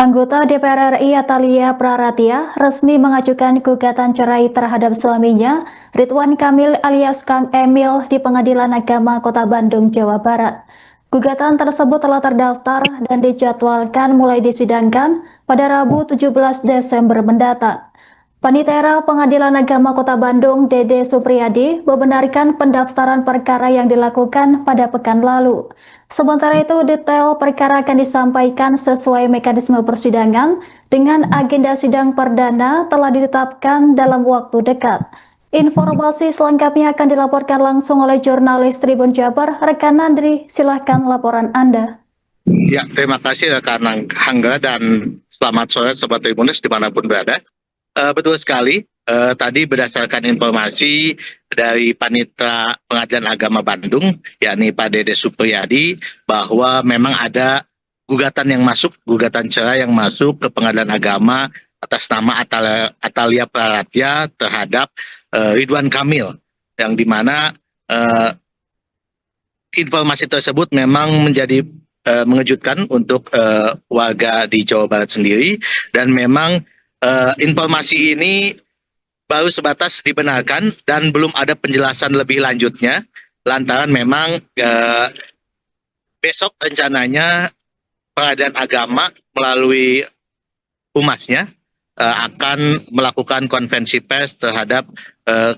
Anggota DPR RI Atalia Praratia resmi mengajukan gugatan cerai terhadap suaminya, Ridwan Kamil alias Kang Emil di Pengadilan Agama Kota Bandung, Jawa Barat. Gugatan tersebut telah terdaftar dan dijadwalkan mulai disidangkan pada Rabu 17 Desember mendatang. Panitera Pengadilan Agama Kota Bandung, Dede Supriyadi, membenarkan pendaftaran perkara yang dilakukan pada pekan lalu. Sementara itu, detail perkara akan disampaikan sesuai mekanisme persidangan dengan agenda sidang perdana telah ditetapkan dalam waktu dekat. Informasi selengkapnya akan dilaporkan langsung oleh jurnalis Tribun Jabar, rekan Nandri. Silahkan laporan Anda. Ya, terima kasih rekan Angga dan selamat sore Sobat Tribuners dimanapun berada. Betul sekali, tadi berdasarkan informasi dari Panitera Pengadilan Agama Bandung, yakni Pak Dede Supriyadi, bahwa memang ada gugatan cerai yang masuk ke Pengadilan Agama atas nama Atalia Praratia terhadap Ridwan Kamil, yang dimana informasi tersebut memang menjadi mengejutkan untuk warga di Jawa Barat sendiri, dan memang informasi ini baru sebatas dibenarkan dan belum ada penjelasan lebih lanjutnya, lantaran memang besok rencananya Pengadilan Agama melalui humasnya akan melakukan konferensi pers terhadap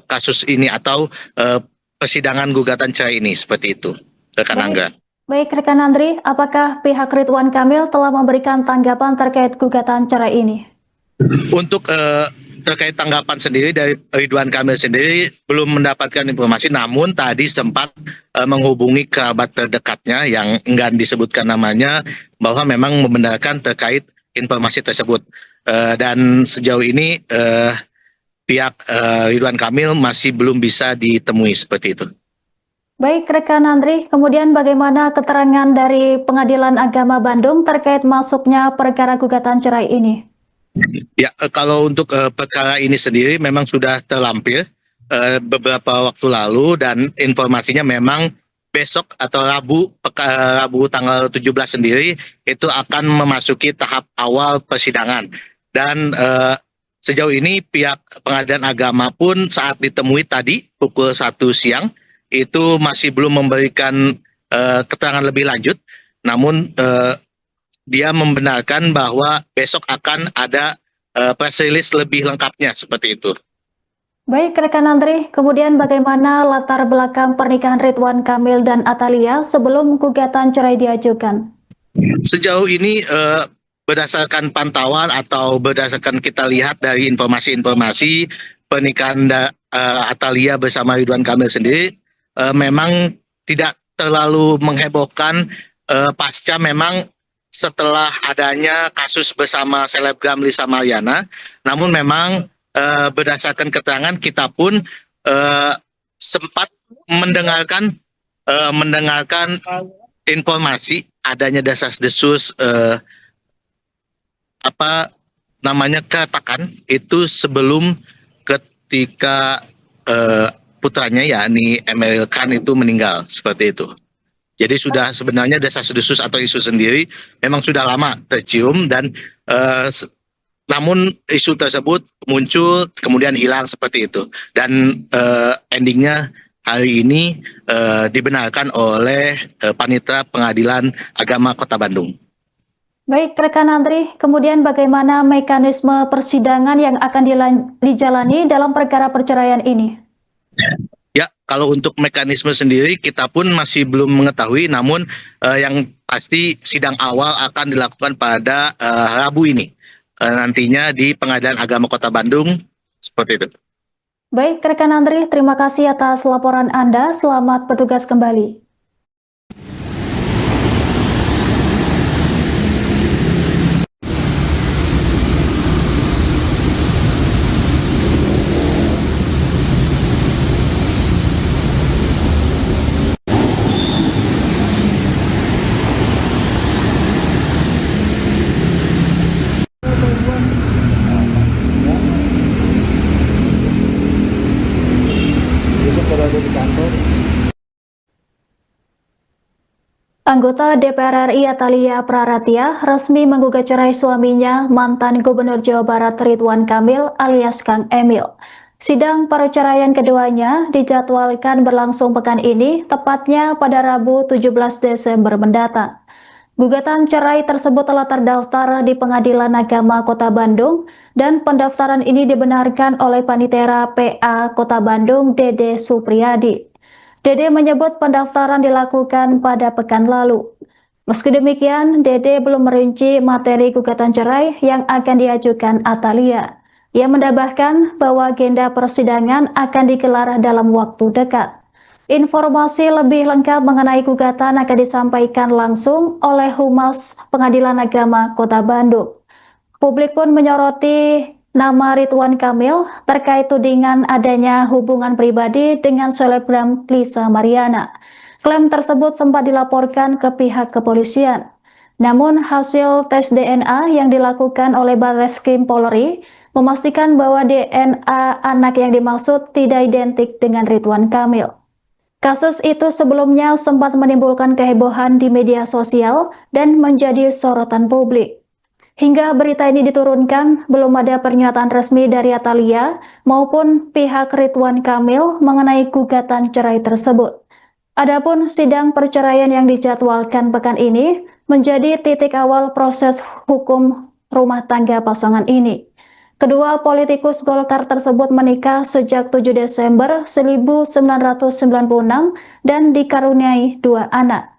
kasus ini atau persidangan gugatan cerai ini, seperti itu, rekan Angga. Baik, rekan Andri, apakah pihak Ridwan Kamil telah memberikan tanggapan terkait gugatan cerai ini? Untuk terkait tanggapan sendiri dari Ridwan Kamil sendiri belum mendapatkan informasi, namun tadi sempat menghubungi kerabat terdekatnya yang enggan disebutkan namanya, bahwa memang membenarkan terkait informasi tersebut. Dan sejauh ini pihak Ridwan Kamil masih belum bisa ditemui, seperti itu. Baik, rekan Andri, kemudian bagaimana keterangan dari Pengadilan Agama Bandung terkait masuknya perkara gugatan cerai ini? Ya, kalau untuk perkara ini sendiri memang sudah terlampir beberapa waktu lalu, dan informasinya memang besok atau Rabu tanggal 17 sendiri itu akan memasuki tahap awal persidangan. Dan sejauh ini pihak Pengadilan Agama pun saat ditemui tadi pukul 1 siang itu masih belum memberikan keterangan lebih lanjut, namun dia membenarkan bahwa besok akan ada press release lebih lengkapnya, seperti itu. Baik, rekan Andri, kemudian bagaimana latar belakang pernikahan Ridwan Kamil dan Atalia sebelum gugatan cerai diajukan? Sejauh ini berdasarkan pantauan atau berdasarkan kita lihat dari informasi-informasi pernikahan Atalia bersama Ridwan Kamil sendiri memang tidak terlalu menghebohkan pasca memang setelah adanya kasus bersama selebgram Lisa Maryana. Namun memang berdasarkan keterangan kita pun sempat mendengarkan informasi adanya desas-desus keretakan itu sebelum ketika putranya yakni Emeril Khan itu meninggal, seperti itu. Jadi sudah sebenarnya desas-desus atau isu sendiri memang sudah lama tercium, dan namun isu tersebut muncul kemudian hilang, seperti itu. Dan endingnya hari ini dibenarkan oleh Panitera Pengadilan Agama Kota Bandung. Baik, rekan Andri, kemudian bagaimana mekanisme persidangan yang akan dijalani dalam perkara perceraian ini? Ya, kalau untuk mekanisme sendiri kita pun masih belum mengetahui, namun yang pasti sidang awal akan dilakukan pada Rabu ini, nantinya di Pengadilan Agama Kota Bandung, seperti itu. Baik, rekan Andri, terima kasih atas laporan Anda. Selamat bertugas kembali. Besok kalau ada di kantor. Anggota DPR RI Atalia Praratia resmi menggugat cerai suaminya mantan Gubernur Jawa Barat Ridwan Kamil alias Kang Emil. Sidang perceraian keduanya dijadwalkan berlangsung pekan ini, tepatnya pada Rabu 17 Desember mendatang. Gugatan cerai tersebut telah terdaftar di Pengadilan Agama Kota Bandung dan pendaftaran ini dibenarkan oleh Panitera PA Kota Bandung Dede Supriyadi. Dede menyebut pendaftaran dilakukan pada pekan lalu. Meski demikian, Dede belum merinci materi gugatan cerai yang akan diajukan Atalia. Ia menambahkan bahwa agenda persidangan akan digelar dalam waktu dekat. Informasi lebih lengkap mengenai gugatan akan disampaikan langsung oleh Humas Pengadilan Agama Kota Bandung. Publik pun menyoroti nama Ridwan Kamil terkait tudingan adanya hubungan pribadi dengan selebgram Lisa Mariana. Klaim tersebut sempat dilaporkan ke pihak kepolisian. Namun hasil tes DNA yang dilakukan oleh Barreskrim Polri memastikan bahwa DNA anak yang dimaksud tidak identik dengan Ridwan Kamil. Kasus itu sebelumnya sempat menimbulkan kehebohan di media sosial dan menjadi sorotan publik. Hingga berita ini diturunkan, belum ada pernyataan resmi dari Atalia maupun pihak Ridwan Kamil mengenai gugatan cerai tersebut. Adapun sidang perceraian yang dijadwalkan pekan ini menjadi titik awal proses hukum rumah tangga pasangan ini. Kedua politikus Golkar tersebut menikah sejak 7 Desember 1996 dan dikaruniai 2 anak.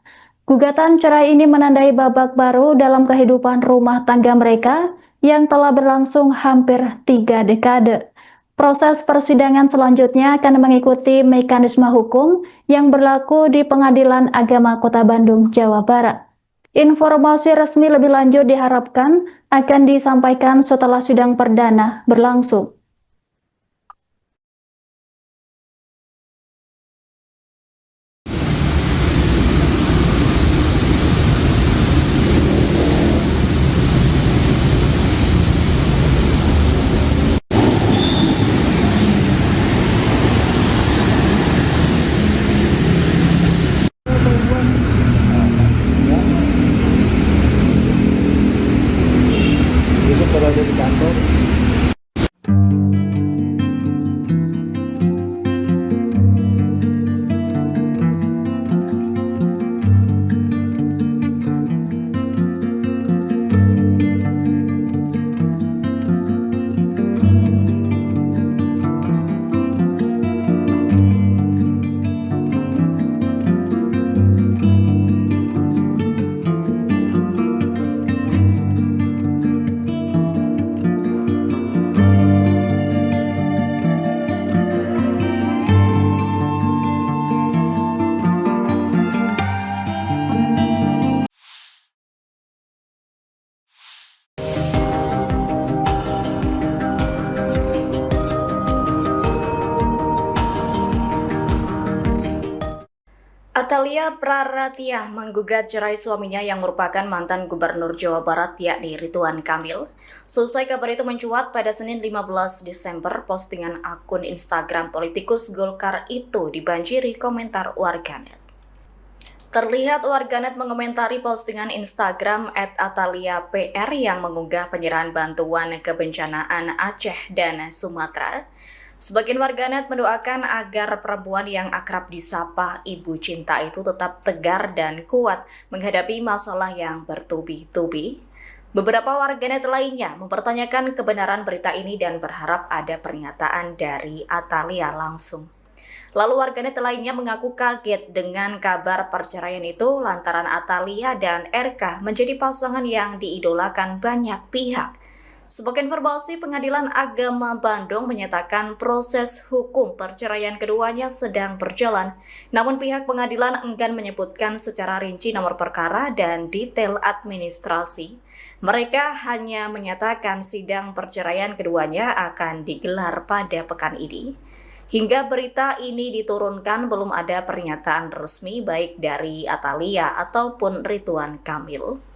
Gugatan cerai ini menandai babak baru dalam kehidupan rumah tangga mereka yang telah berlangsung hampir 3 dekade. Proses persidangan selanjutnya akan mengikuti mekanisme hukum yang berlaku di Pengadilan Agama Kota Bandung, Jawa Barat. Informasi resmi lebih lanjut diharapkan akan disampaikan setelah sidang perdana berlangsung. Besok baru ada di kantor. Atalia Praratia menggugat cerai suaminya yang merupakan mantan Gubernur Jawa Barat yakni Ridwan Kamil. Selesai kabar itu mencuat pada Senin 15 Desember, postingan akun Instagram politikus Golkar itu dibanjiri komentar warganet. Terlihat warganet mengomentari postingan Instagram @AtaliaPR yang mengunggah penyerahan bantuan kebencanaan Aceh dan Sumatera. Sebagian warganet mendoakan agar perempuan yang akrab disapa Ibu Cinta itu tetap tegar dan kuat menghadapi masalah yang bertubi-tubi. Beberapa warganet lainnya mempertanyakan kebenaran berita ini dan berharap ada pernyataan dari Atalia langsung. Lalu warganet lainnya mengaku kaget dengan kabar perceraian itu lantaran Atalia dan RK menjadi pasangan yang diidolakan banyak pihak. Sebagai informasi, Pengadilan Agama Bandung menyatakan proses hukum perceraian keduanya sedang berjalan. Namun pihak pengadilan enggan menyebutkan secara rinci nomor perkara dan detail administrasi. Mereka hanya menyatakan sidang perceraian keduanya akan digelar pada pekan ini. Hingga berita ini diturunkan belum ada pernyataan resmi baik dari Atalia ataupun Ridwan Kamil.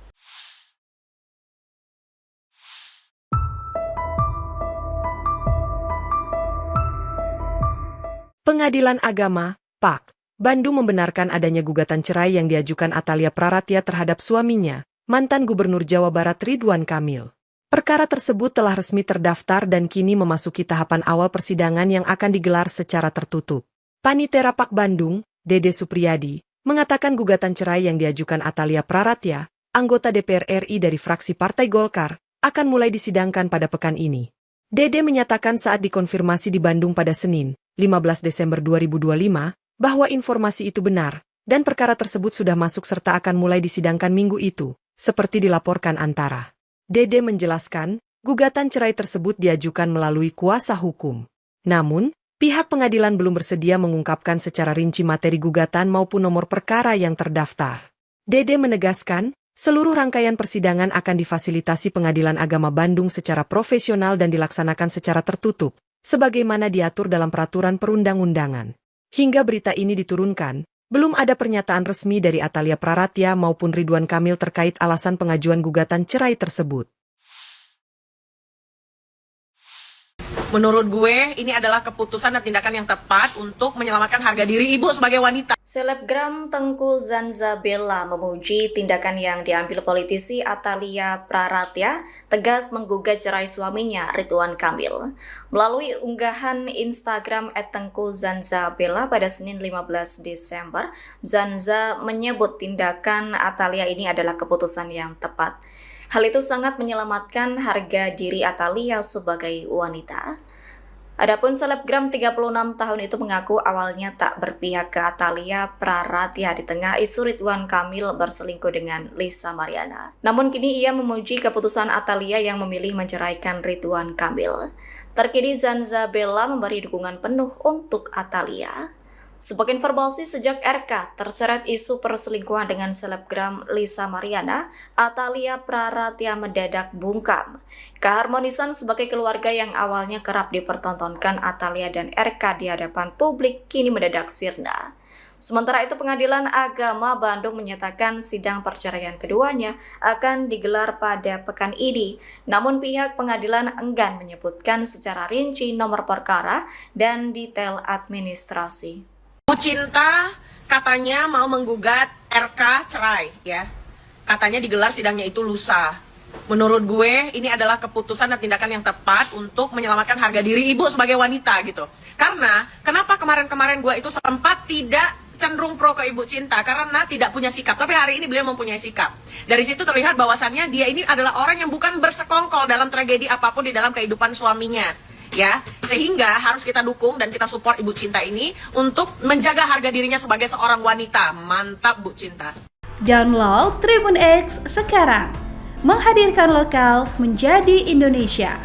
Pengadilan Agama, PAK. Bandung membenarkan adanya gugatan cerai yang diajukan Atalia Praratya terhadap suaminya, mantan Gubernur Jawa Barat Ridwan Kamil. Perkara tersebut telah resmi terdaftar dan kini memasuki tahapan awal persidangan yang akan digelar secara tertutup. Panitera PAK Bandung, Dede Supriyadi, mengatakan gugatan cerai yang diajukan Atalia Praratya, anggota DPR RI dari fraksi Partai Golkar, akan mulai disidangkan pada pekan ini. Dede menyatakan saat dikonfirmasi di Bandung pada Senin, 15 Desember 2025, bahwa informasi itu benar, dan perkara tersebut sudah masuk serta akan mulai disidangkan minggu itu, seperti dilaporkan Antara. Dede menjelaskan, gugatan cerai tersebut diajukan melalui kuasa hukum. Namun, pihak pengadilan belum bersedia mengungkapkan secara rinci materi gugatan maupun nomor perkara yang terdaftar. Dede menegaskan, seluruh rangkaian persidangan akan difasilitasi Pengadilan Agama Bandung secara profesional dan dilaksanakan secara tertutup, sebagaimana diatur dalam peraturan perundang-undangan. Hingga berita ini diturunkan, belum ada pernyataan resmi dari Atalia Praratya maupun Ridwan Kamil terkait alasan pengajuan gugatan cerai tersebut. Menurut gue, ini adalah keputusan dan tindakan yang tepat untuk menyelamatkan harga diri ibu sebagai wanita. Selebgram Tengku Zanzabella memuji tindakan yang diambil politisi Atalia Praratya tegas menggugat cerai suaminya Ridwan Kamil. Melalui unggahan Instagram @Tengku Zanzabella pada Senin 15 Desember, Zanza menyebut tindakan Atalia ini adalah keputusan yang tepat. Hal itu sangat menyelamatkan harga diri Atalia sebagai wanita. Adapun selebgram 36 tahun itu mengaku awalnya tak berpihak ke Atalia Praratya di tengah isu Ridwan Kamil berselingkuh dengan Lisa Mariana. Namun kini ia memuji keputusan Atalia yang memilih menceraikan Ridwan Kamil. Terkini Zanzabella memberi dukungan penuh untuk Atalia. Sebagai informasi, sejak RK terseret isu perselingkuhan dengan selebgram Lisa Mariana, Atalia Praratya mendadak bungkam. Keharmonisan sebagai keluarga yang awalnya kerap dipertontonkan Atalia dan RK di hadapan publik kini mendadak sirna. Sementara itu, Pengadilan Agama Bandung menyatakan sidang perceraian keduanya akan digelar pada pekan ini. Namun pihak pengadilan enggan menyebutkan secara rinci nomor perkara dan detail administrasi. Bu Cinta katanya mau menggugat RK cerai, ya. Katanya digelar sidangnya itu lusa. Menurut gue, ini adalah keputusan dan tindakan yang tepat untuk menyelamatkan harga diri ibu sebagai wanita, gitu. Karena, kenapa kemarin-kemarin gue itu sempat tidak cenderung pro ke Ibu Cinta? Karena tidak punya sikap. Tapi hari ini beliau mempunyai sikap. Dari situ terlihat bahwasannya dia ini adalah orang yang bukan bersekongkol dalam tragedi apapun di dalam kehidupan suaminya. Ya, sehingga harus kita dukung dan kita support Ibu Cinta ini untuk menjaga harga dirinya sebagai seorang wanita. Mantap Bu Cinta. Download Tribun X sekarang. Menghadirkan lokal menjadi Indonesia.